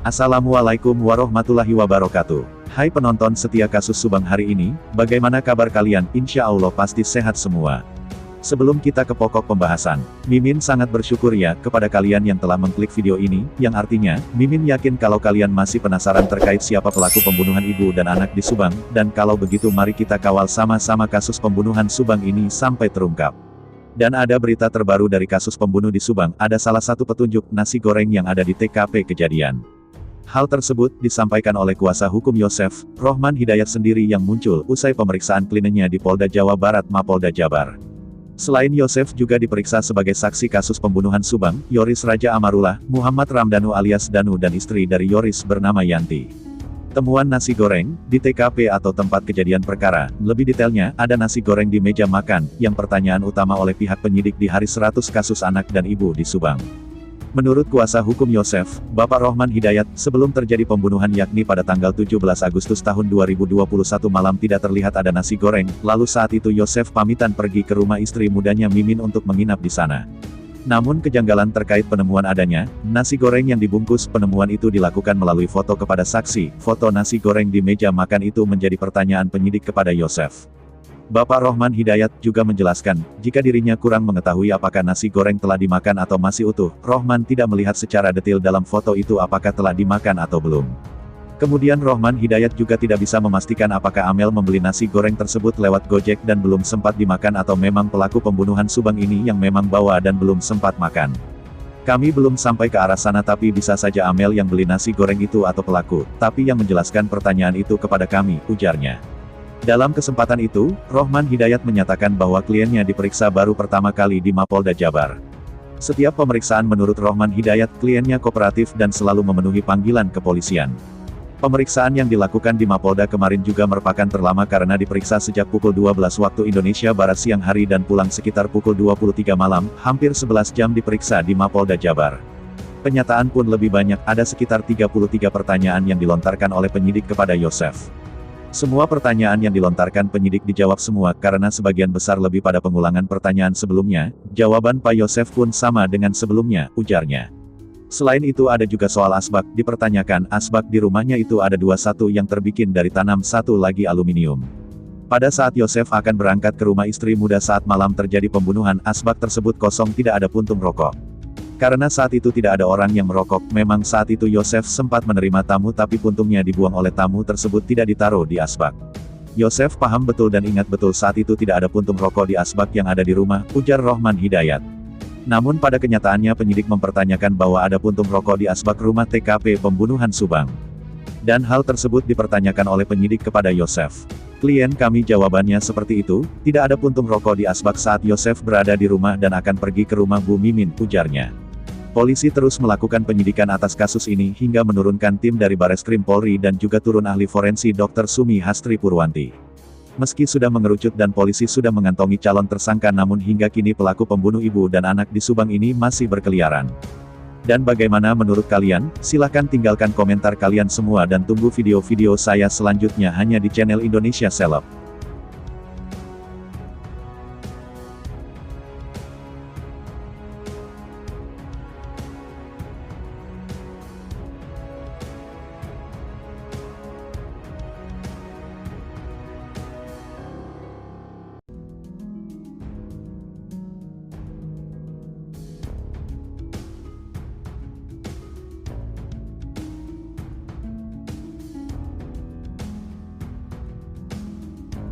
Assalamualaikum warahmatullahi wabarakatuh. Hai penonton setia kasus Subang hari ini, bagaimana kabar kalian? Insya Allah pasti sehat semua. Sebelum kita ke pokok pembahasan, Mimin sangat bersyukur ya kepada kalian yang telah mengklik video ini, yang artinya, Mimin yakin kalau kalian masih penasaran terkait siapa pelaku pembunuhan ibu dan anak di Subang, dan kalau begitu mari kita kawal sama-sama kasus pembunuhan Subang ini sampai terungkap. Dan ada berita terbaru dari kasus pembunuh di Subang, ada salah satu petunjuk nasi goreng yang ada di TKP kejadian. Hal tersebut disampaikan oleh kuasa hukum Yosef, Rohman Hidayat sendiri yang muncul usai pemeriksaan kliennya di Polda Jawa Barat Mapolda Jabar. Selain Yosef juga diperiksa sebagai saksi kasus pembunuhan Subang, Yoris Raja Amarullah, Muhammad Ramdhanu alias Danu dan istri dari Yoris bernama Yanti. Temuan nasi goreng di TKP atau tempat kejadian perkara, lebih detailnya, ada nasi goreng di meja makan, yang pertanyaan utama oleh pihak penyidik di hari 100 kasus anak dan ibu di Subang. Menurut kuasa hukum Yosef, Bapak Rohman Hidayat, sebelum terjadi pembunuhan yakni pada tanggal 17 Agustus tahun 2021 malam tidak terlihat ada nasi goreng, lalu saat itu Yosef pamitan pergi ke rumah istri mudanya Mimin untuk menginap di sana. Namun kejanggalan terkait penemuan adanya nasi goreng yang dibungkus penemuan itu dilakukan melalui foto kepada saksi. Foto nasi goreng di meja makan itu menjadi pertanyaan penyidik kepada Yosef. Bapak Rohman Hidayat juga menjelaskan, jika dirinya kurang mengetahui apakah nasi goreng telah dimakan atau masih utuh, Rohman tidak melihat secara detail dalam foto itu apakah telah dimakan atau belum. Kemudian Rohman Hidayat juga tidak bisa memastikan apakah Amel membeli nasi goreng tersebut lewat Gojek dan belum sempat dimakan atau memang pelaku pembunuhan Subang ini yang memang bawa dan belum sempat makan. Kami belum sampai ke arah sana tapi bisa saja Amel yang beli nasi goreng itu atau pelaku, tapi yang menjelaskan pertanyaan itu kepada kami, ujarnya. Dalam kesempatan itu, Rohman Hidayat menyatakan bahwa kliennya diperiksa baru pertama kali di Mapolda Jabar. Setiap pemeriksaan menurut Rohman Hidayat, kliennya kooperatif dan selalu memenuhi panggilan kepolisian. Pemeriksaan yang dilakukan di Mapolda kemarin juga merupakan terlama karena diperiksa sejak pukul 12 waktu Indonesia Barat siang hari dan pulang sekitar pukul 23 malam, hampir 11 jam diperiksa di Mapolda Jabar. Penyataan pun lebih banyak, ada sekitar 33 pertanyaan yang dilontarkan oleh penyidik kepada Yosef. Semua pertanyaan yang dilontarkan penyidik dijawab semua karena sebagian besar lebih pada pengulangan pertanyaan sebelumnya, jawaban Pak Yosef pun sama dengan sebelumnya, ujarnya. Selain itu ada juga soal asbak, dipertanyakan asbak di rumahnya itu ada 21 yang terbikin dari tanam, satu lagi aluminium. Pada saat Yosef akan berangkat ke rumah istri muda saat malam terjadi pembunuhan, asbak tersebut kosong tidak ada puntung rokok. Karena saat itu tidak ada orang yang merokok, memang saat itu Yosef sempat menerima tamu tapi puntungnya dibuang oleh tamu tersebut tidak ditaruh di asbak. Yosef paham betul dan ingat betul saat itu tidak ada puntung rokok di asbak yang ada di rumah, ujar Rohman Hidayat. Namun pada kenyataannya penyidik mempertanyakan bahwa ada puntung rokok di asbak rumah TKP pembunuhan Subang. Dan hal tersebut dipertanyakan oleh penyidik kepada Yosef. Klien kami jawabannya seperti itu, tidak ada puntung rokok di asbak saat Yosef berada di rumah dan akan pergi ke rumah Bu Mimin, ujarnya. Polisi terus melakukan penyidikan atas kasus ini hingga menurunkan tim dari Bareskrim Polri dan juga turun ahli forensik Dr. Sumi Hastri Purwanti. Meski sudah mengerucut dan polisi sudah mengantongi calon tersangka namun hingga kini pelaku pembunuh ibu dan anak di Subang ini masih berkeliaran. Dan bagaimana menurut kalian? Silahkan tinggalkan komentar kalian semua dan tunggu video-video saya selanjutnya hanya di channel Indonesia Seleb.